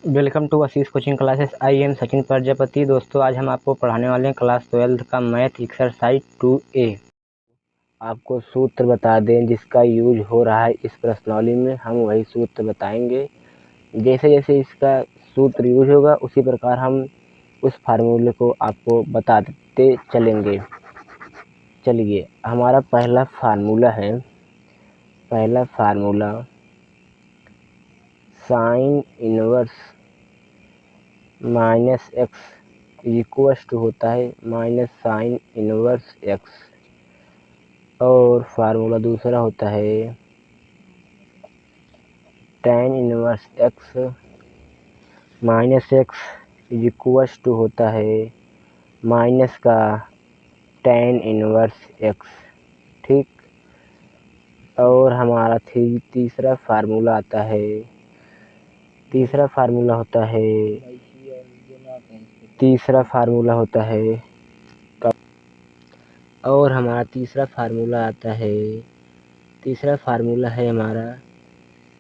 Welcome to Ashish coaching classes. I am Sachin Prajapati. दोस्तों, आज हम आपको पढ़ाने वाले हैं क्लास 12 का मैथ एक्सरसाइज 2A। आपको सूत्र बता दें जिसका यूज हो रहा है इस प्रश्नावली में, हम वही सूत्र बताएंगे। जैसे जैसे इसका सूत्र यूज होगा उसी प्रकार हम उस फार्मूले को आपको बताते चलेंगे। चलिए, हमारा पहला formula sine inverse minus x equals to होता है माइनस साइन इनवर्स एक्स। और फार्मूला दूसरा होता है tan inverse x minus x equals to होता है माइनस का tan इनवर्स एक्स। ठीक। और हमारा तीसरा फार्मूला होता है और हमारा तीसरा फार्मूला है हमारा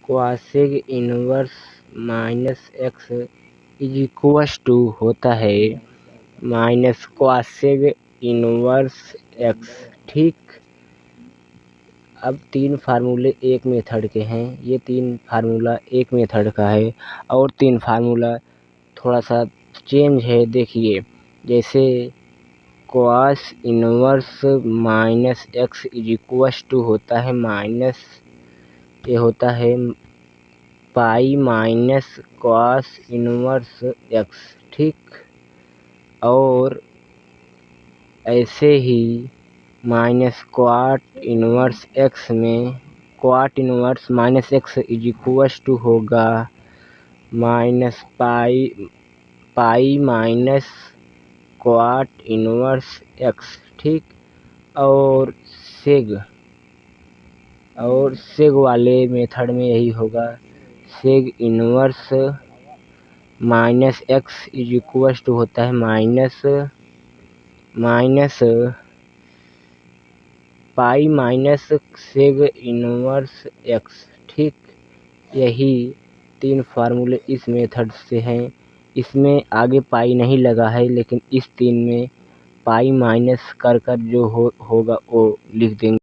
cosec inverse minus x equals to होता है माइनस cosec इनवर्स एक्स। ठीक। अब 3 फार्मूले एक मेथड के हैं। ये 3 फार्मूला एक मेथड का है और 3 फार्मूला थोड़ा सा चेंज है। देखिए, जैसे cos inverse minus x equals to होता है माइनस, ये होता है pi minus cos inverse x. ठीक। और ऐसे ही माइनस क्वाट इनवर्स एक्स में cot inverse minus x equals to होगा minus pi minus cot inverse x. ठीक। और सेग वाले मेथड में यही होगा sec inverse minus x equals to होता है minus pi minus sec inverse x. ठीक। यही 3 फार्मूले इस मेथड से हैं। इसमें आगे पाई नहीं लगा है, लेकिन इस 3 में पाई माइनस कर जो होगा वो लिख देंगे।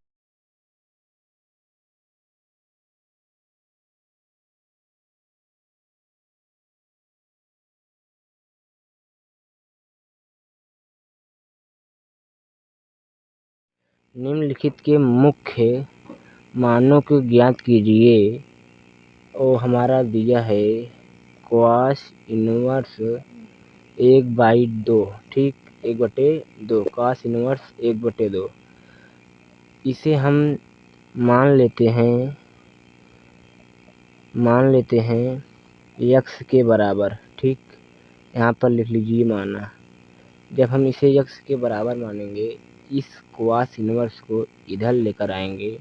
निम्नलिखित के मुख्य मानों को ज्ञात कीजिए। और हमारा दिया है cos इनवर्स 1/2। ठीक, 1/2 cos इनवर्स 1/2। इसे हम मान लेते हैं x के बराबर। ठीक, यहाँ पर लिख लीजिए माना। जब हम इसे x के बराबर मानेंगे, इस cos इनवर्स को इधर लेकर आएंगे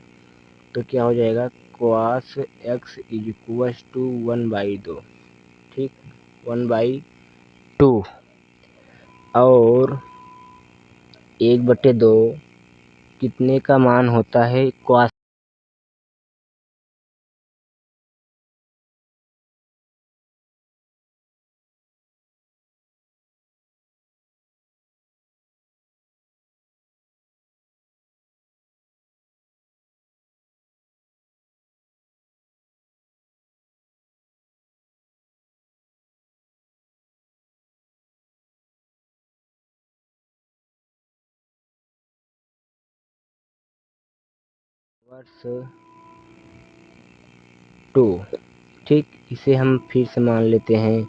तो क्या हो जाएगा cos x इक्वल्स टू 1/2। ठीक, 1/2। और 1/2 कितने का मान होता है cos इनवर्स 2। ठीक, इसे हम फिर से मान लेते हैं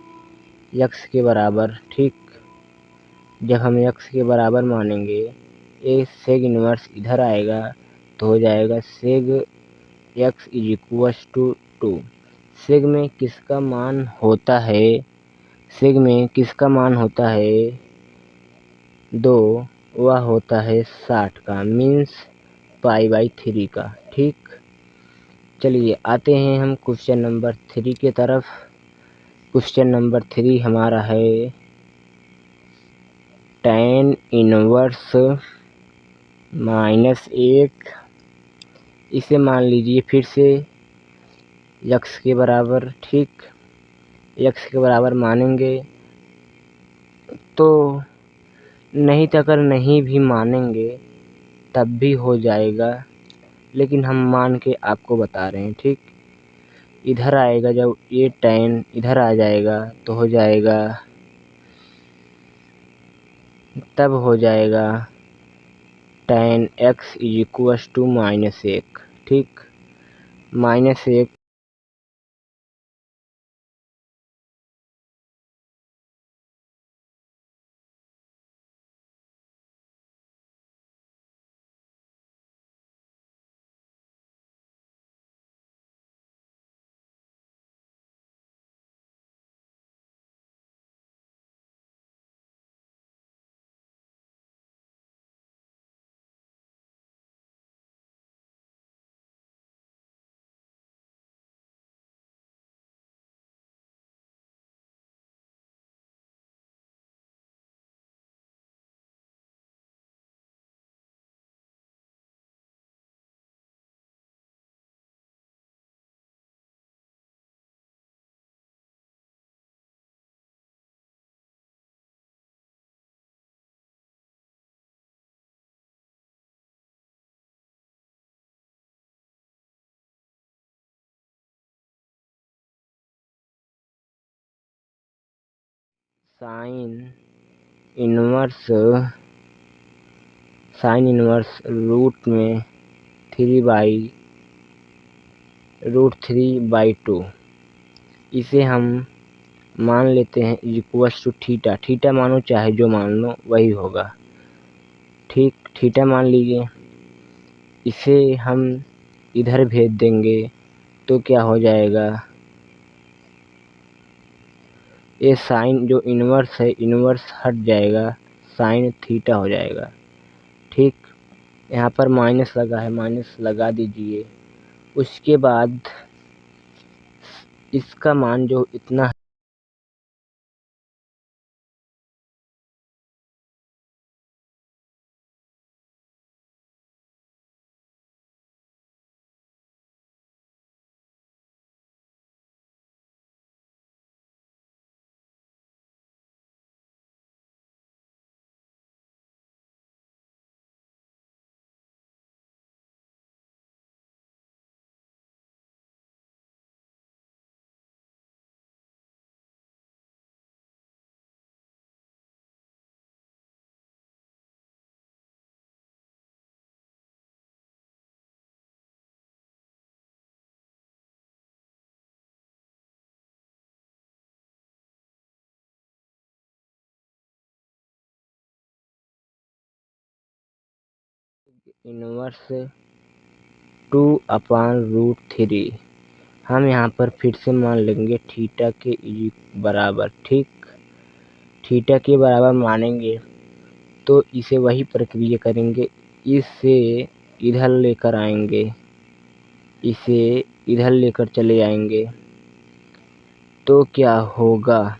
x के बराबर। ठीक, जब हम x के बराबर मानेंगे, ये सेग इनवर्स इधर आएगा तो हो जाएगा सेग x इक्वल्स टू 2। सेग में किसका मान होता है 2, वह होता है 60 का, मीन्स π/3 का। ठीक। चलिए आते हैं हम क्वेश्चन नंबर 3 के तरफ। क्वेश्चन नंबर 3 हमारा है tan इनवर्स -1। इसे मान लीजिए फिर से x के बराबर। ठीक, x के बराबर मानेंगे तो नहीं, तो अगर नहीं भी मानेंगे तब भी हो जाएगा, लेकिन हम मान के आपको बता रहे हैं। ठीक, इधर आएगा, जब ये tan इधर आ जाएगा तो हो जाएगा, तब हो जाएगा tan x = -1। ठीक, -1 साइन इनवर्स रूट में 3/√3/2, इसे हम मान लेते हैं = थीटा। थीटा मानो चाहे जो मान लो, वही होगा। ठीक, थीटा मान लीजिए। इसे हम इधर भेज देंगे तो क्या हो जाएगा, ये साइन जो इनवर्स है, इनवर्स हट जाएगा, साइन थीटा हो जाएगा। ठीक, यहाँ पर माइनस लगा है, माइनस लगा दीजिए। उसके बाद इसका मान जो इतना इनवर्स 2/√3 हम यहाँ पर फिर से मान लेंगे थीटा के बराबर। ठीक, थीटा के बराबर मानेंगे तो इसे वही प्रक्रिया करेंगे, इसे इधर लेकर आएंगे, इसे इधर लेकर चले आएंगे तो क्या होगा,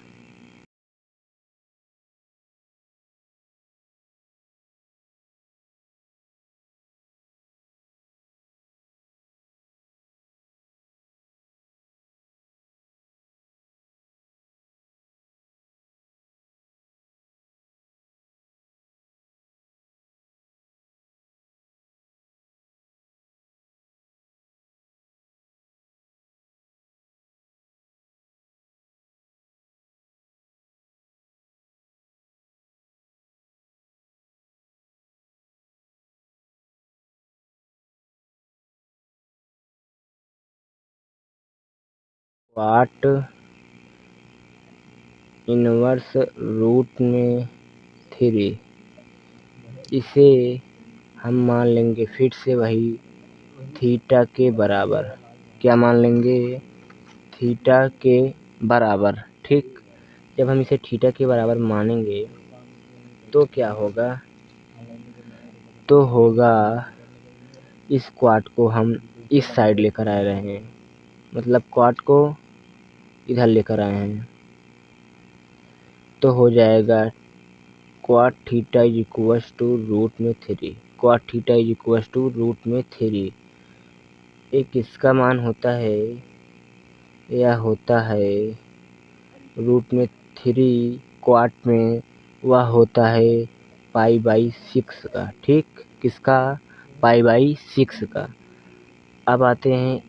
क्वाट इनवर्स रूट में 3, इसे हम मान लेंगे फिर से वही थीटा के बराबर। क्या मान लेंगे, थीटा के बराबर। ठीक, जब हम इसे थीटा के बराबर मानेंगे तो क्या होगा, तो होगा इस क्वाट को हम इस साइड लेकर आ रहे हैं, मतलब क्वाट को इधर लेकर आए हैं तो हो जाएगा क्वाट थीटा =√3। क्वाट थीटा =√3। एक इसका मान होता है, यह होता है रूट में 3 क्वार्ट में वह होता है π/6 का। ठीक, किसका? π/6 का। अब आते हैं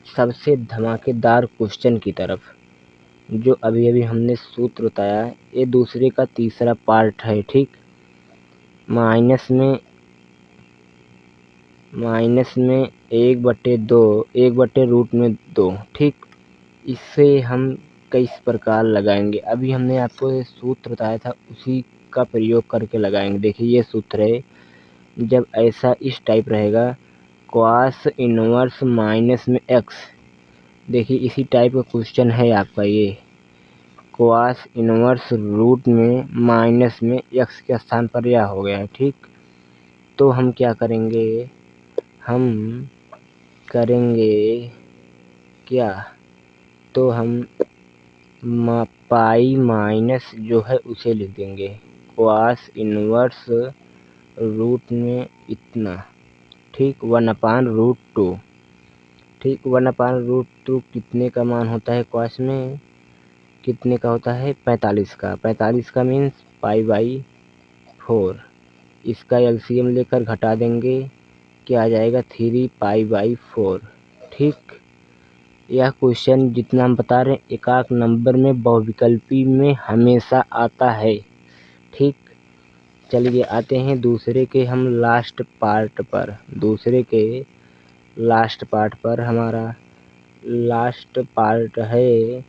सबसे धमाकेदार क्वेश्चन की तरफ, जो अभी अभी हमने सूत्र बताया है। ये दूसरे का तीसरा पार्ट है। ठीक, माइनस में 1/2, 1/√2। ठीक, इससे हम कई प्रकार लगाएंगे। अभी हमने आपको ये सूत्र बताया था, उसी का प्रयोग करके लगाएंगे। देखिए ये सूत्र है, जब ऐसा इस टाइप रहेगा, cos इनवर्स माइनस में x। देखिए इसी टाइप का क्वेश्चन है आपका ये, cos इनवर्स रूट में माइनस में x के स्थान पर यह हो गया है। ठीक, तो हम क्या करेंगे? हम करेंगे क्या? तो हम पाई माइनस जो है उसे लिख देंगे, cos इनवर्स रूट में इतना। ठीक, 1/√2। ठीक, 1/√2 कितने का मान होता है? cos में कितने का होता है? 45 का। 45 का मीन्स π/4। इसका एलसीएम लेकर घटा देंगे, क्या आ जाएगा? 3π/4। ठीक, यह क्वेश्चन जितना हम बता रहे हैं, एकाक नंबर में बहुविकल्पी में हमेशा आता है। ठीक, चलिए आते हैं दूसरे के हम लास्ट पार्ट पर। दूसरे के लास्ट पार्ट पर हमारा लास्ट पार्ट है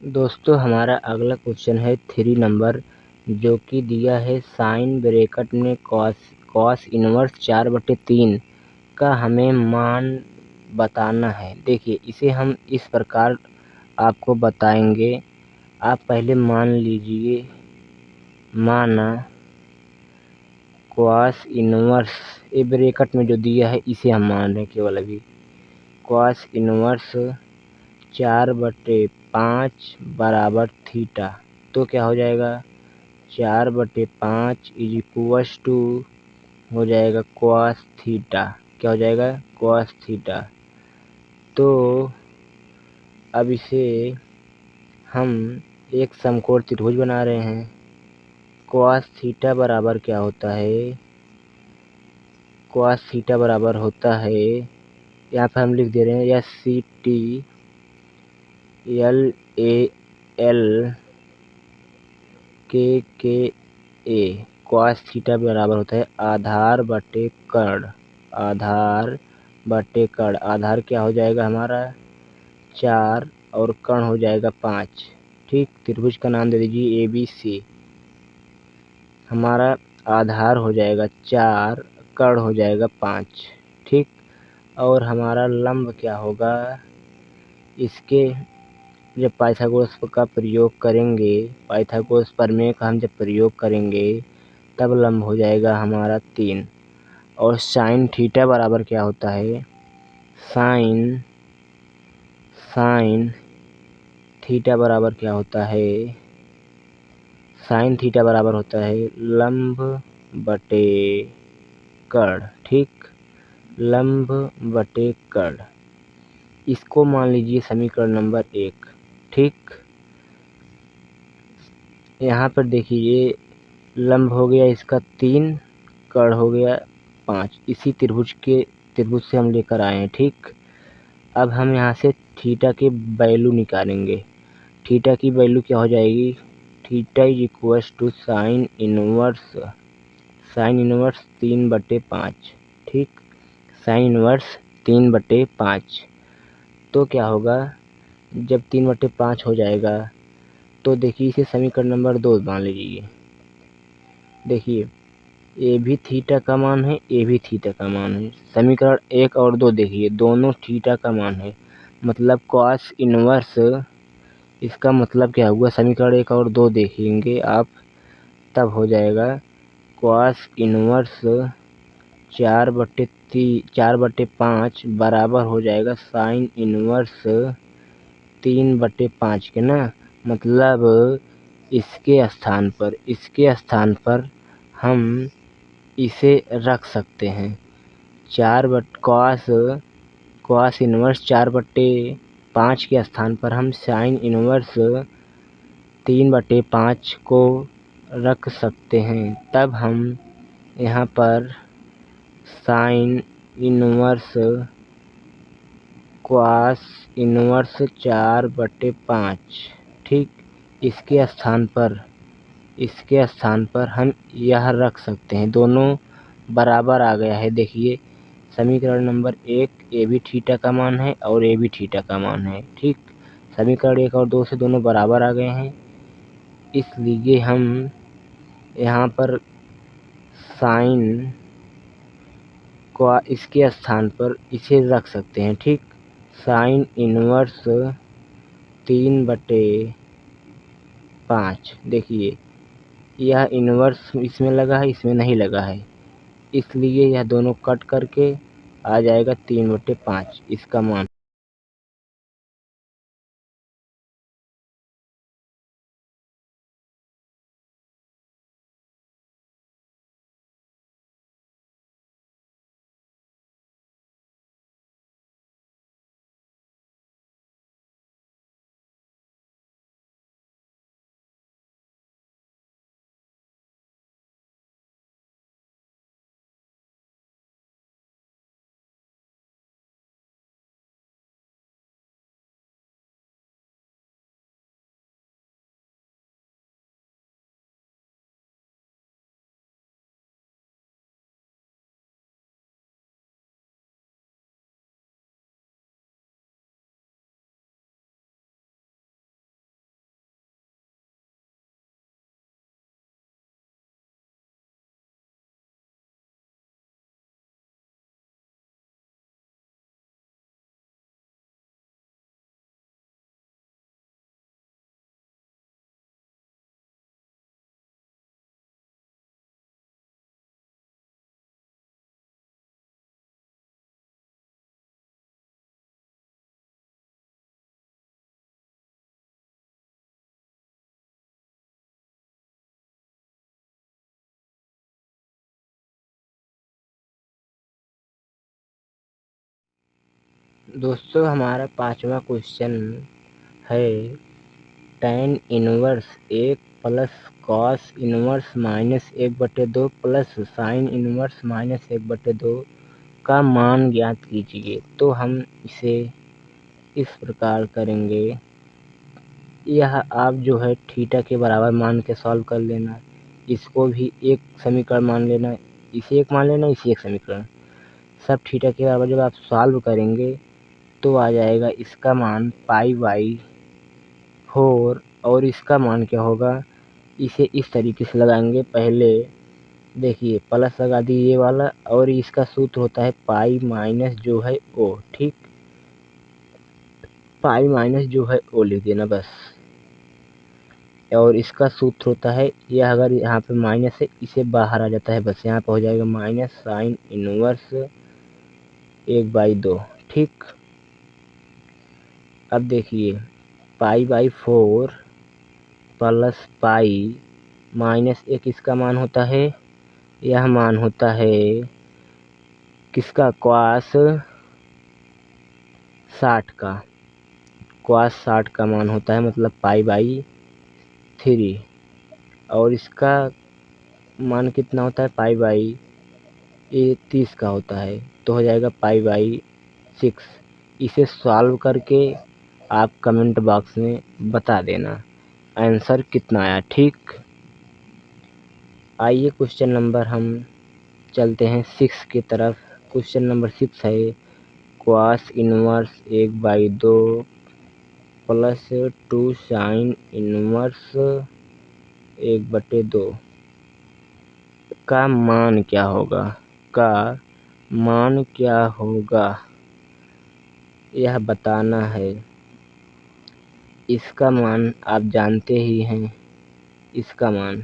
दोस्तों, हमारा अगला क्वेश्चन है 3 नंबर, जो कि दिया है साइन ब्रैकेट में cos इनवर्स 4/3 का हमें मान बताना है। देखिए इसे हम इस प्रकार आपको बताएंगे। आप पहले मान लीजिए, माना cos इनवर्स, ये ब्रैकेट में जो दिया है इसे हम मान रहे हैं केवल अभी। cos इनवर्स 4/5 बराबर थीटा। तो क्या हो जाएगा? 4/5 इज इक्वस टू हो जाएगा cos थीटा। क्या हो जाएगा? cos theta. तो अब इसे हम एक समकोण त्रिभुज बना रहे हैं। cos थीटा बराबर क्या होता है? cos थीटा बराबर होता है, यहाँ पर हम लिख दे रहे हैं, या CT LAL KKA। cos theta बराबर होता है आधार बटे कर्ण। आधार बटे कर्ण। आधार क्या हो जाएगा हमारा? 4 और कर्ण हो जाएगा 5। ठीक, त्रिभुज का नाम दे दीजिए ABC। हमारा आधार हो जाएगा 4, कर्ण हो जाएगा 5। ठीक, और हमारा लंब क्या होगा? इसके जब पाइथागोरस का प्रयोग करेंगे, पाइथागोरस प्रमेय का हम जब प्रयोग करेंगे, तब लंब हो जाएगा हमारा 3। और साइन थीटा बराबर क्या होता है? साइन थीटा बराबर क्या होता है? साइन थीटा बराबर होता है लंब बटे कर्ण। ठीक, लंब बटे कर्ण। इसको मान लीजिए समीकरण नंबर 1। ठीक, यहाँ पर देखिए ये लंब हो गया इसका 3, कर्ण हो गया 5। इसी त्रिभुज से हम लेकर आए हैं। ठीक, अब हम यहाँ से थीटा की वैल्यू निकालेंगे। थीटा की वैल्यू क्या हो जाएगी? Theta is equals to sine inverse 3/5। ठीक, साइन इनवर्स 3/5। तो क्या होगा, जब 3/5 हो जाएगा तो देखिए इसे समीकरण नंबर 2 मान लीजिए। देखिए ए भी थीटा का मान है, ए भी थीटा का मान है। समीकरण 1 और 2 देखिए, दोनों थीटा का मान है, मतलब कॉस इनवर्स, इसका मतलब क्या हुआ, समीकरण 1 और 2 देखेंगे आप तब हो जाएगा कॉस इनवर्स 4/5 बराबर हो जाएगा साइन इनवर्स 3/5 के ना। मतलब इसके स्थान पर हम इसे रख सकते हैं। कॉस इनवर्स 4/5 के स्थान पर हम साइन इनवर्स 3/5 को रख सकते हैं। तब हम यहाँ पर साइन इनवर्स कॉस इनवर्स 4/5, ठीक, इसके स्थान पर हम यह रख सकते हैं। दोनों बराबर आ गया है। देखिए समीकरण नंबर 1 ए भी थीटा का मान है और ए भी थीटा का मान है, ठीक। समीकरण 1 और 2 से दोनों बराबर आ गए हैं, इसलिए हम यहाँ पर साइन को इसके स्थान पर इसे रख सकते हैं, ठीक। Sine inverse 3/5। देखिए यह इनवर्स इसमें लगा है, इसमें नहीं लगा है, इसलिए यह दोनों कट करके आ जाएगा 3/5 इसका मान। दोस्तों हमारा 5वां क्वेश्चन है tan inverse 1 plus cos inverse -1/2 plus sine inverse -1/2 का मान ज्ञात कीजिए। तो हम इसे इस प्रकार करेंगे, यह आप जो है थीटा के बराबर मान के सॉल्व कर लेना। इसको भी एक समीकरण मान लेना, इसे एक मान लेना, इसे एक समीकरण। सब थीटा के बराबर जब आप सॉल्व करेंगे तो आ जाएगा इसका मान π/4 और इसका मान क्या होगा, इसे इस तरीके से लगाएंगे। पहले देखिए प्लस लगा दी ये वाला, और इसका सूत्र होता है पाई माइनस जो है ओ, ठीक। पाई माइनस जो है ओ लिख देना बस। और इसका सूत्र होता है, यह अगर यहाँ पे माइनस है इसे बाहर आ जाता है बस, यहाँ पे हो जाएगा माइनस साइन इनवर्स 1/2, ठीक। अब देखिए π/4 प्लस पाई माइनस 1 इसका मान होता है, यह मान होता है किसका, cos 60 का। cos 60 का मान होता है, मतलब π/3। और इसका मान कितना होता है, π/30 का होता है, तो हो जाएगा π/6। इसे सॉल्व करके आप कमेंट बॉक्स में बता देना आंसर कितना आया, ठीक। आइए क्वेश्चन नंबर हम चलते हैं 6 की तरफ। क्वेश्चन नंबर 6 है cos inverse 1/2 plus 2 sine inverse 1/2 का मान क्या होगा यह बताना है। इसका मान आप जानते ही हैं, इसका मान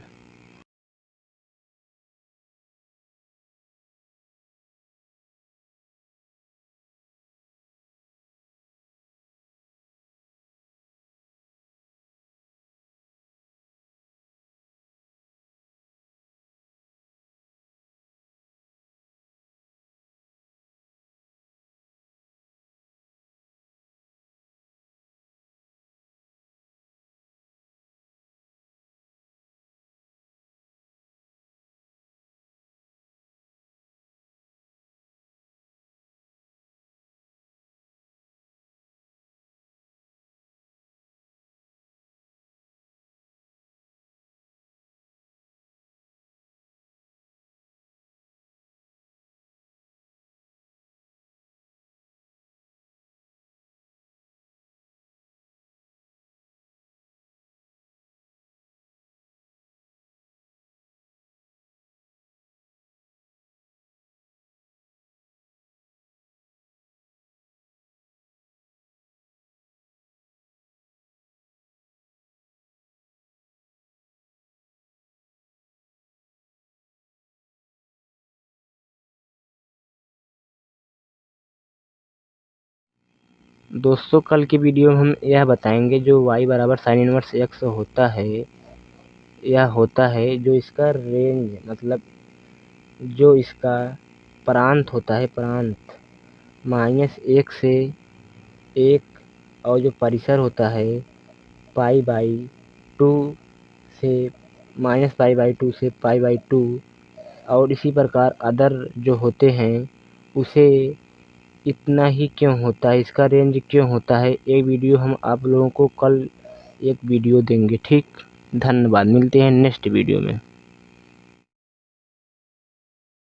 दोस्तों कल की वीडियो में हम यह बताएंगे जो y बराबर साइन इनवर्स x होता है, यह होता है जो इसका रेंज मतलब जो इसका प्रांत होता है, प्रांत -1 से 1 और जो परिसर होता है π/2 से -π/2 से π/2 और इसी प्रकार अदर जो होते हैं उसे इतना ही क्यों होता है, इसका रेंज क्यों होता है, ये वीडियो हम आप लोगों को कल एक वीडियो देंगे। ठीक, धन्यवाद, मिलते हैं नेक्स्ट वीडियो में।